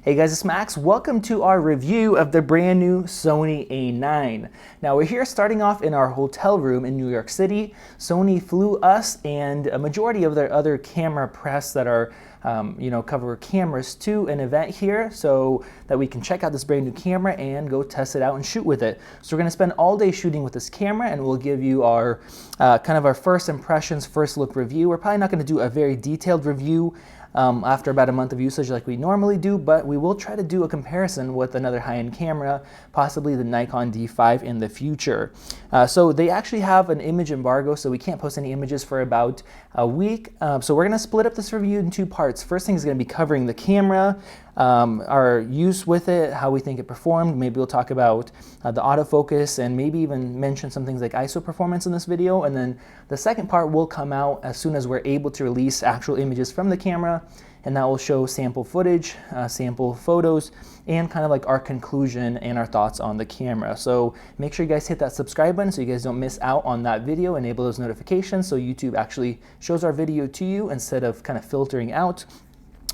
Hey guys, it's Max. Welcome to our review of the brand new Sony A9. Now we're here starting off in our hotel room in New York City. Sony flew us and a majority of their other camera press that are cover cameras to an event here so that we can check out this brand new camera and go test it out and shoot with it. So we're going to spend all day shooting with this camera and we'll give you our kind of our first impressions, first look review. We're probably not going to do a very detailed review after about a month of usage like we normally do, but we will try to do a comparison with another high-end camera, possibly the Nikon D5 in the future. So they actually have an image embargo, so we can't post any images for about a week. So we're going to split up this review in two parts. First thing is going to be covering the camera, our use with it, how we think it performed. Maybe we'll talk about the autofocus and maybe even mention some things like ISO performance in this video. And then the second part will come out as soon as we're able to release actual images from the camera, and that will show sample footage, sample photos, and kind of like our conclusion and our thoughts on the camera. So make sure you guys hit that subscribe button so you guys don't miss out on that video. Enable those notifications so YouTube actually shows our video to you instead of kind of filtering out.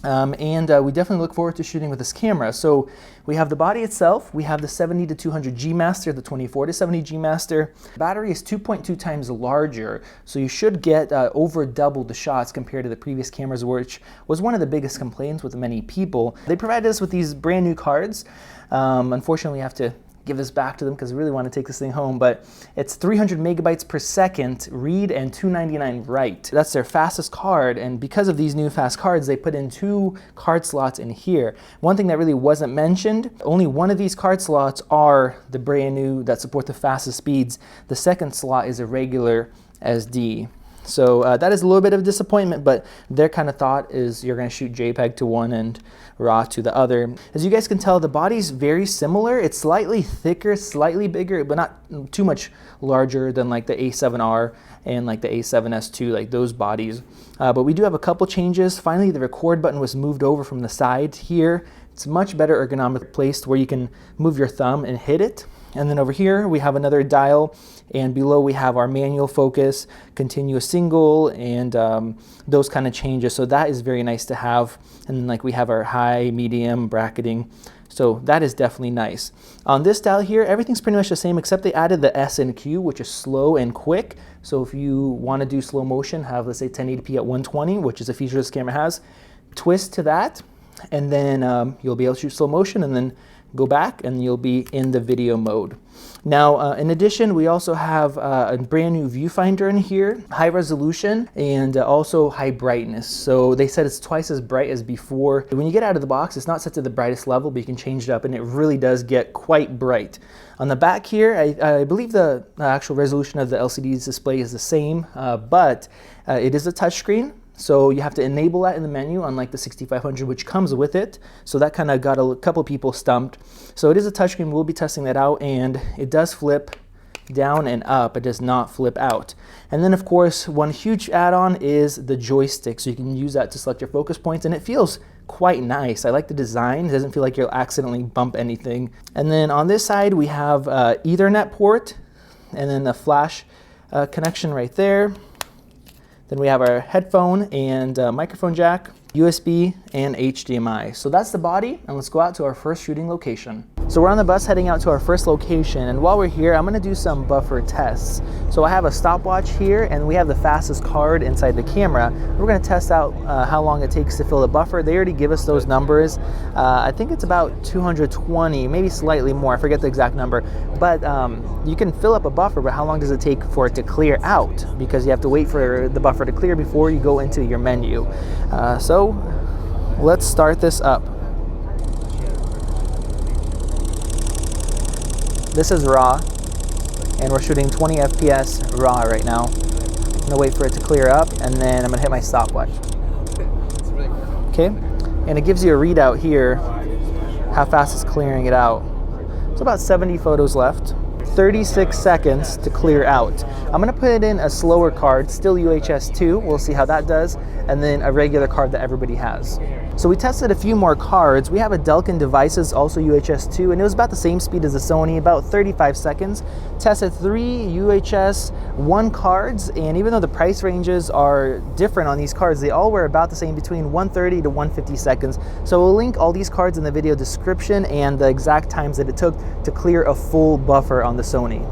We definitely look forward to shooting with this camera. So we have the body itself, we have the 70 to 200 G Master, the 24 to 70 G Master. The battery is 2.2 times larger, so you should get over double the shots compared to the previous cameras, which was one of the biggest complaints with many people. They provided us with these brand new cards. Unfortunately, we have to give this back to them because we really want to take this thing home, but it's 300 megabytes per second read and 299 write. That's their fastest card, and because of these new fast cards, they put in 2 card slots in here. One thing that really wasn't mentioned, only one of these card slots are the brand new that support the fastest speeds. The second slot is a regular SD. So that is a little bit of a disappointment, but their kind of thought is you're going to shoot JPEG to one and RAW to the other. As you guys can tell, the body's very similar. It's slightly thicker, slightly bigger, but not too much larger than like the A7R and like the A7S II, like those bodies. But we do have a couple changes. Finally, the record button was moved over from the side here. It's much better ergonomic placed where you can move your thumb and hit it. And then over here we have another dial, and below we have our manual focus, continuous single, and those kind of changes. So that is very nice to have. And then like we have our high, medium bracketing. So that is definitely nice. On this dial here, everything's pretty much the same except they added the S and Q, which is slow and quick. So if you want to do slow motion, have let's say 1080p at 120, which is a feature this camera has, twist to that, and then you'll be able to shoot slow motion, and then go back and you'll be in the video mode. Now, in addition, we also have a brand new viewfinder in here, high resolution and also high brightness. So they said it's twice as bright as before. When you get out of the box, it's not set to the brightest level, but you can change it up and it really does get quite bright. On the back here, I believe the actual resolution of the LCD display is the same, but it is a touchscreen. So you have to enable that in the menu, unlike the 6500, which comes with it. So that kind of got a couple people stumped. So it is a touchscreen. We'll be testing that out, and it does flip down and up. It does not flip out. And then, of course, one huge add-on is the joystick. So you can use that to select your focus points, and it feels quite nice. I like the design. It doesn't feel like you'll accidentally bump anything. And then on this side, we have Ethernet port, and then the flash connection right there. Then we have our headphone and microphone jack, USB, and HDMI. So that's the body, and let's go out to our first shooting location. So we're on the bus heading out to our first location, and while we're here, I'm gonna do some buffer tests. So I have a stopwatch here, and we have the fastest card inside the camera. We're gonna test out how long it takes to fill the buffer. They already give us those numbers. I think it's about 220, maybe slightly more, I forget the exact number. But you can fill up a buffer, but how long does it take for it to clear out? Because you have to wait for the buffer to clear before you go into your menu. So let's start this up. This is RAW, and we're shooting 20 FPS RAW right now. I'm gonna wait for it to clear up, and then I'm gonna hit my stopwatch. Okay, and it gives you a readout here, how fast it's clearing it out. So about 70 photos left. 36 seconds to clear out. I'm gonna put in a slower card, still UHS 2, we'll see how that does, and then a regular card that everybody has. So we tested a few more cards. We have a Delkin Devices, also UHS 2, and it was about the same speed as the Sony, about 35 seconds. Tested 3 UHS 1 cards, and even though the price ranges are different on these cards, they all were about the same, between 130 to 150 seconds. So we'll link all these cards in the video description and the exact times that it took to clear a full buffer on the Sony.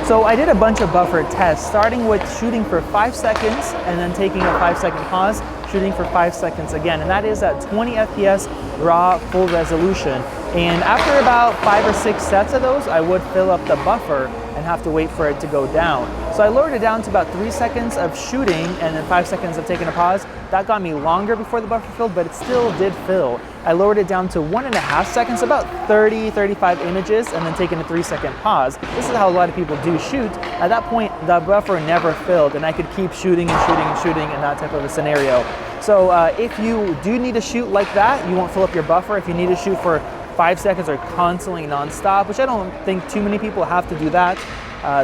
So I did a bunch of buffer tests, starting with shooting for 5 seconds and then taking a 5-second pause, shooting for 5 seconds again, and that is at 20 FPS raw full resolution. And after about 5 or 6 sets of those, I would fill up the buffer and have to wait for it to go down. So I lowered it down to about 3 seconds of shooting and then 5 seconds of taking a pause. That got me longer before the buffer filled, but it still did fill. I lowered it down to 1.5 seconds, about 30-35 images, and then taking a 3-second pause. This is how a lot of people do shoot. At that point, the buffer never filled, and I could keep shooting and shooting and shooting in that type of a scenario. So if you do need to shoot like that, you won't fill up your buffer. If you need to shoot for 5 seconds or constantly nonstop, which I don't think too many people have to do that,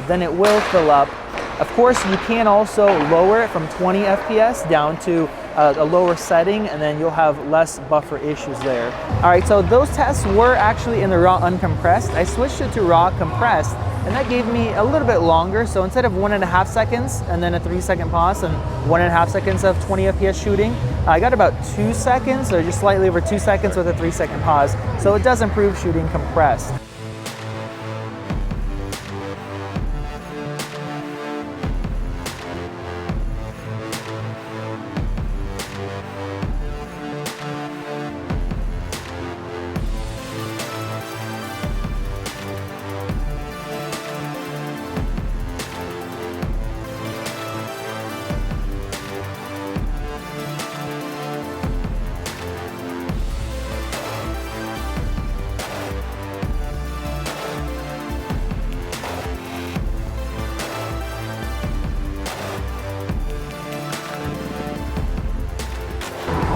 then it will fill up. Of course, you can also lower it from 20 FPS down to a lower setting, and then you'll have less buffer issues there. All right, so those tests were actually in the raw uncompressed. I switched it to raw compressed, and that gave me a little bit longer. So instead of 1.5 seconds and then a 3-second pause and 1.5 seconds of 20 FPS shooting, I got about 2 seconds, or just slightly over 2 seconds with a 3-second pause. So it does improve shooting compressed.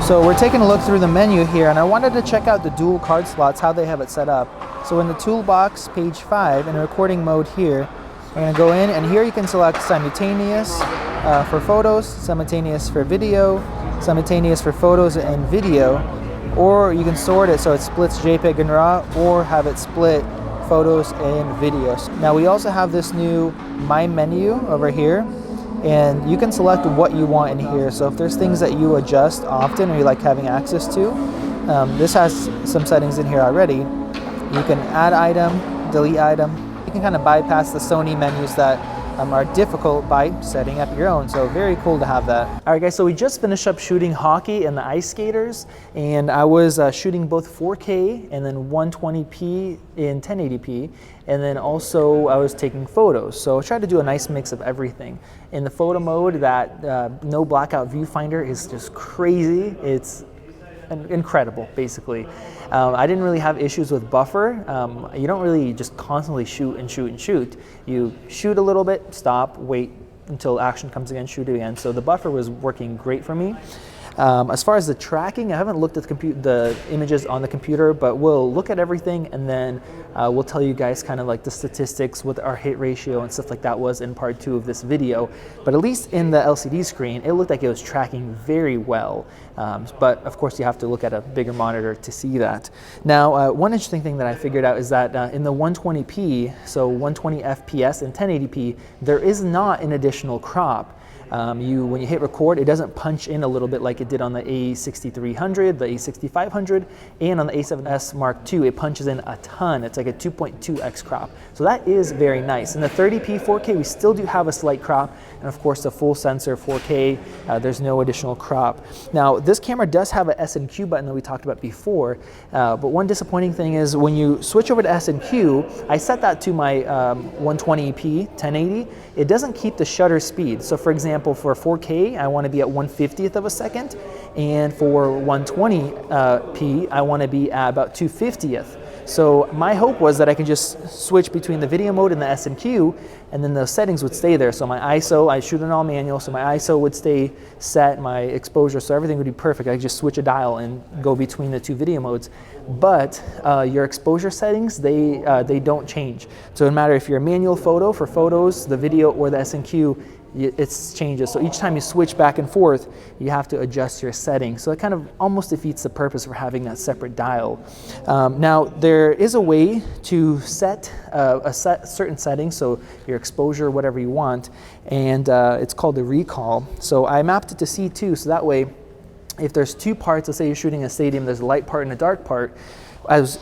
So we're taking a look through the menu here, and I wanted to check out the dual card slots, how they have it set up. So in the toolbox, page 5, in recording mode here, we're going to go in, and here you can select simultaneous for photos, simultaneous for video, simultaneous for photos and video, or you can sort it so it splits JPEG and RAW, or have it split photos and videos. Now we also have this new My menu over here, and you can select what you want in here. So if there's things that you adjust often or you like having access to, this has some settings in here already. You can add item, delete item. You can kind of bypass the Sony menus that are difficult by setting up your own. So very cool to have that. All right guys, so we just finished up shooting hockey and the ice skaters, and I was shooting both 4K and then 120p in 1080p, and then also I was taking photos. So I tried to do a nice mix of everything. In the photo mode, that no blackout viewfinder is just crazy. It's incredible, basically. I didn't really have issues with buffer. You don't really just constantly shoot and shoot and shoot. You shoot a little bit, stop, wait until action comes again, shoot again. So the buffer was working great for me. As far as the tracking, I haven't looked at the images on the computer, but we'll look at everything, and then we'll tell you guys kind of like the statistics, what our hit ratio and stuff like that was in part 2 of this video. But at least in the LCD screen, it looked like it was tracking very well. But of course you have to look at a bigger monitor to see that. Now, one interesting thing that I figured out is that in the 120p, so 120 FPS and 1080p, there is not an additional crop. When you hit record, it doesn't punch in a little bit like it did on the A6300, the A6500, and on the A7S Mark II, it punches in a ton. It's like a 2.2x crop. So that is very nice. In the 30p 4K, we still do have a slight crop, and of course the full sensor 4K, there's no additional crop. Now, this camera does have a S&Q button that we talked about before, but one disappointing thing is when you switch over to S&Q, I set that to my 120p 1080, it doesn't keep the shutter speed. So for example, example, for 4K, I want to be at 1/50th of a second, and for 120p, I want to be at about 2/50th. So my hope was that I can just switch between the video mode and the S&Q, and then the settings would stay there. So my ISO, I shoot in all manual, so my ISO would stay set, my exposure, so everything would be perfect. I could just switch a dial and go between the two video modes. But your exposure settings, they don't change. So no matter if you're a manual photo for photos, the video, or the S&Q, it changes. So each time you switch back and forth, you have to adjust your settings. So it kind of almost defeats the purpose for having that separate dial. Now there is a way to set certain settings, so your exposure, whatever you want, and it's called the recall. So I mapped it to C2, so that way, if there's two parts, let's say you're shooting a stadium, there's a light part and a dark part,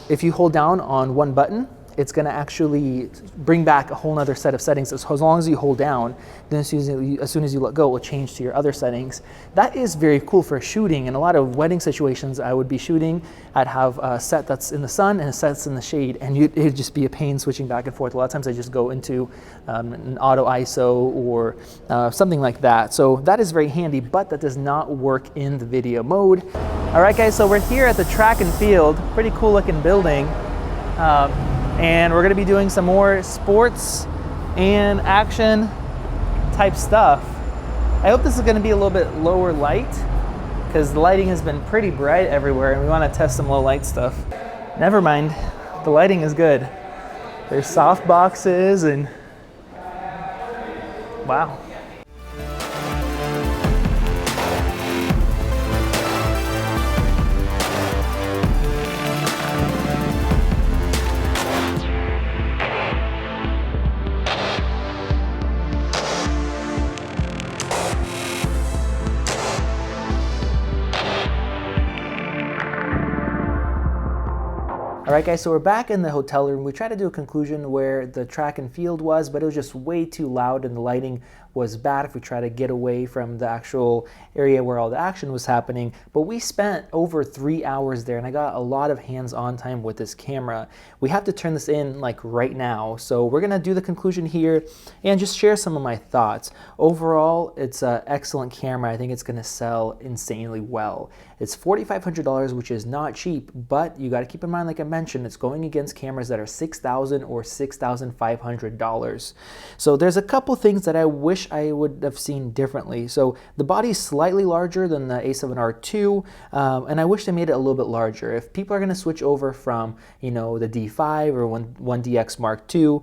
if you hold down on one button, it's going to actually bring back a whole other set of settings. As long as you hold down, then as soon as you let go, it will change to your other settings. That is very cool for shooting. In a lot of wedding situations I would be shooting, I'd have a set that's in the sun and a set that's in the shade, and it'd just be a pain switching back and forth. A lot of times I just go into an auto ISO or something like that. So that is very handy, but that does not work in the video mode. All right, guys, so we're here at the track and field. Pretty cool looking building. And we're gonna be doing some more sports and action type stuff. I hope this is gonna be a little bit lower light, because the lighting has been pretty bright everywhere and we wanna test some low light stuff. Never mind, the lighting is good. There's soft boxes and wow. All right, guys, so we're back in the hotel room. We tried to do a conclusion where the track and field was, but it was just way too loud and the lighting was bad if we try to get away from the actual area where all the action was happening. But we spent over 3 hours there and I got a lot of hands-on time with this camera. We have to turn this in like right now. So we're gonna do the conclusion here and just share some of my thoughts. Overall, it's an excellent camera. I think it's gonna sell insanely well. It's $4,500, which is not cheap, but you gotta keep in mind, like I mentioned, it's going against cameras that are $6,000 or $6,500. So there's a couple things that I wish I would have seen differently. So the body is slightly larger than the A7R II, and I wish they made it a little bit larger. If people are gonna switch over from, you know, the D5 or 1DX Mark II,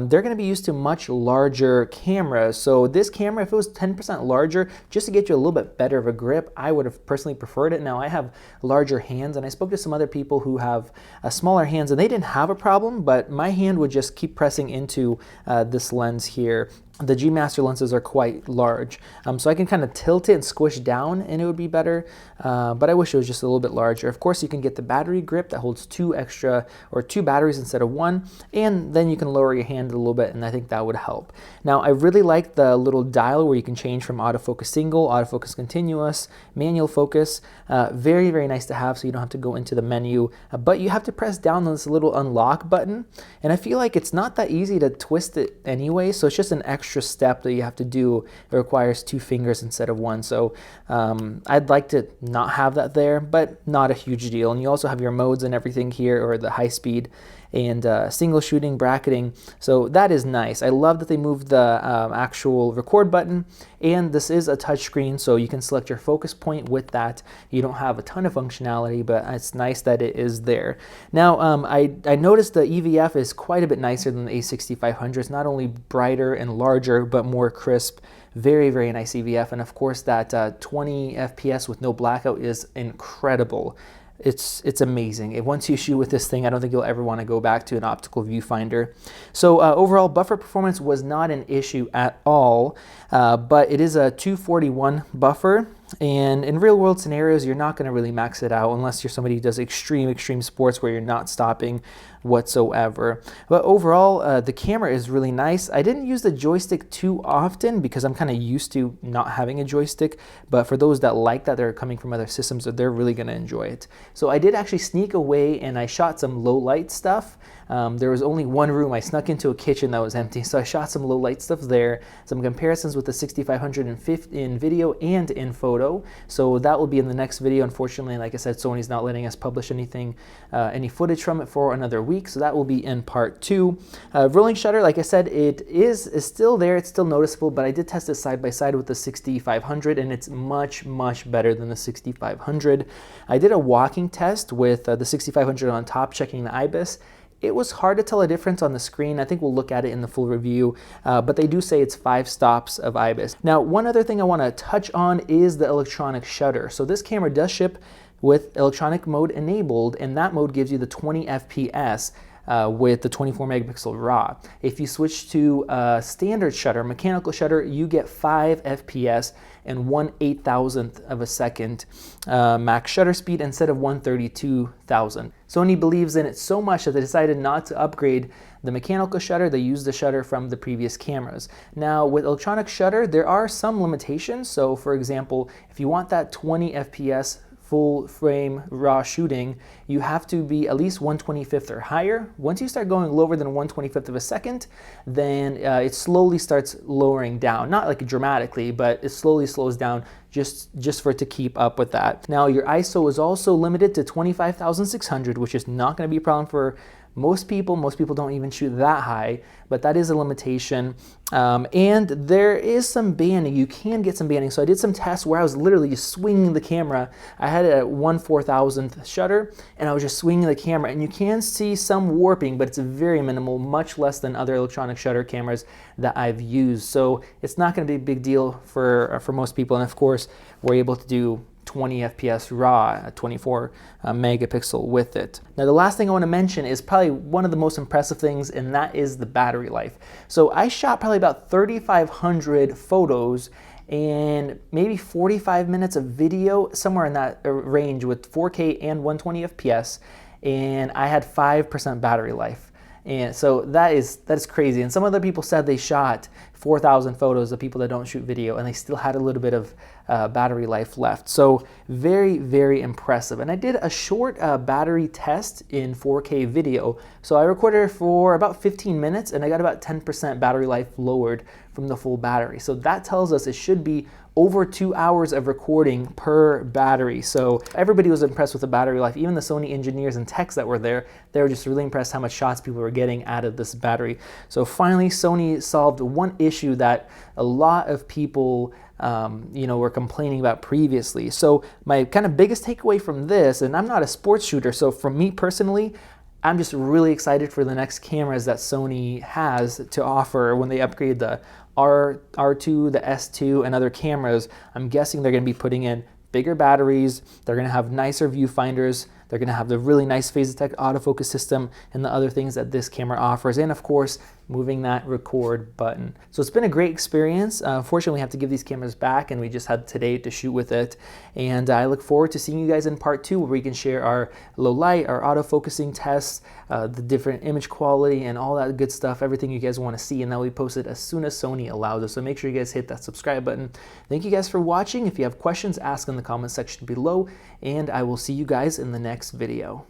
they're gonna be used to much larger cameras. So this camera, if it was 10% larger, just to get you a little bit better of a grip, I would have personally preferred it. Now I have larger hands and I spoke to some other people who have smaller hands and they didn't have a problem, but my hand would just keep pressing into this lens here. The G Master lenses are quite large, so I can kind of tilt it and squish down and it would be better, but I wish it was just a little bit larger. Of course, you can get the battery grip that holds two batteries instead of one, and then you can lower your hand a little bit, and I think that would help. Now, I really like the little dial where you can change from autofocus single, autofocus continuous, manual focus. Very, very nice to have, so you don't have to go into the menu, but you have to press down on this little unlock button, and I feel like it's not that easy to twist it anyway, so it's just an extra step that you have to do. It requires 2 fingers instead of 1, so I'd like to not have that there, but not a huge deal. And you also have your modes and everything here, or the high speed and single shooting, bracketing, so that is nice. I love that they moved the actual record button, and this is a touch screen, so you can select your focus point with that. You don't have a ton of functionality, but it's nice that it is there. Now, I noticed the EVF is quite a bit nicer than the A6500. It's not only brighter and larger, but more crisp. Very, very nice EVF, and of course that 20 FPS with no blackout is incredible. It's amazing. Once you shoot with this thing, I don't think you'll ever want to go back to an optical viewfinder. So overall, buffer performance was not an issue at all, but it is a 241 buffer. And in real world scenarios, you're not going to really max it out unless you're somebody who does extreme sports where you're not stopping whatsoever. But overall, the camera is really nice. I didn't use the joystick too often because I'm kind of used to not having a joystick, but for those that like that, they're coming from other systems, so they're really going to enjoy it. So I did actually sneak away and I shot some low light stuff. There was only one room. I snuck into a kitchen that was empty, so I shot some low light stuff there, some comparisons with the 6500 in video and in photo. So that will be in the next video. Unfortunately, like I said, Sony's not letting us publish anything, any footage from it for another week, so that will be in part 2. Rolling shutter, like I said, it is still there, it's still noticeable, but I did test it side by side with the 6500 and it's much better than the 6500. I did a walking test with the 6500 on top, checking the IBIS. It was hard to tell a difference on the screen. I think we'll look at it in the full review, but they do say it's 5 stops of IBIS. Now, one other thing I want to touch on is the electronic shutter. So this camera does ship with electronic mode enabled, and that mode gives you the 20 FPS with the 24 megapixel RAW. If you switch to standard shutter, mechanical shutter, you get 5 FPS and 1/8000th of a second max shutter speed instead of 132,000. Sony believes in it so much that they decided not to upgrade the mechanical shutter. They used the shutter from the previous cameras. Now with electronic shutter, there are some limitations. So for example, if you want that 20 FPS full frame raw shooting, you have to be at least 1/25th or higher. Once you start going lower than 1/25th of a second, then it slowly starts lowering down. Not like dramatically, but it slowly slows down just for it to keep up with that. Now your ISO is also limited to 25,600, which is not going to be a problem for most people. Most people don't even shoot that high, but that is a limitation. And there is some banding. You can get some banding. So I did some tests where I was literally just swinging the camera. I had it at 1/4000th shutter, and I was just swinging the camera. And you can see some warping, but it's very minimal, much less than other electronic shutter cameras that I've used. So it's not going to be a big deal for most people. And of course, we're able to do 20 FPS RAW at 24 megapixel with it. Now the last thing I want to mention is probably one of the most impressive things, and that is the battery life. So I shot probably about 3,500 photos and maybe 45 minutes of video, somewhere in that range with 4K and 120 FPS, and I had 5% battery life. And so that is crazy. And some other people said they shot 4,000 photos of people that don't shoot video and they still had a little bit of battery life left. So very impressive. And I did a short battery test in 4K video. So I recorded it for about 15 minutes and I got about 10% battery life lowered from the full battery. So that tells us it should be over 2 hours of recording per battery. So everybody was impressed with the battery life. Even the Sony engineers and techs that were there, they were just really impressed how much shots people were getting out of this battery. So finally, Sony solved one issue that a lot of people were complaining about previously. So my kind of biggest takeaway from this, and I'm not a sports shooter, so for me personally, I'm just really excited for the next cameras that Sony has to offer when they upgrade the R2, the S2, and other cameras. I'm guessing they're going to be putting in bigger batteries, they're going to have nicer viewfinders, they're going to have the really nice phase detect autofocus system and the other things that this camera offers, and of course moving that record button. So it's been a great experience. Unfortunately, we have to give these cameras back, and we just had today to shoot with it. And I look forward to seeing you guys in part 2, where we can share our low light, our autofocusing tests, the different image quality, and all that good stuff, everything you guys want to see, and that will be posted as soon as Sony allows us. So make sure you guys hit that subscribe button. Thank you guys for watching. If you have questions, ask in the comment section below, and I will see you guys in the next video.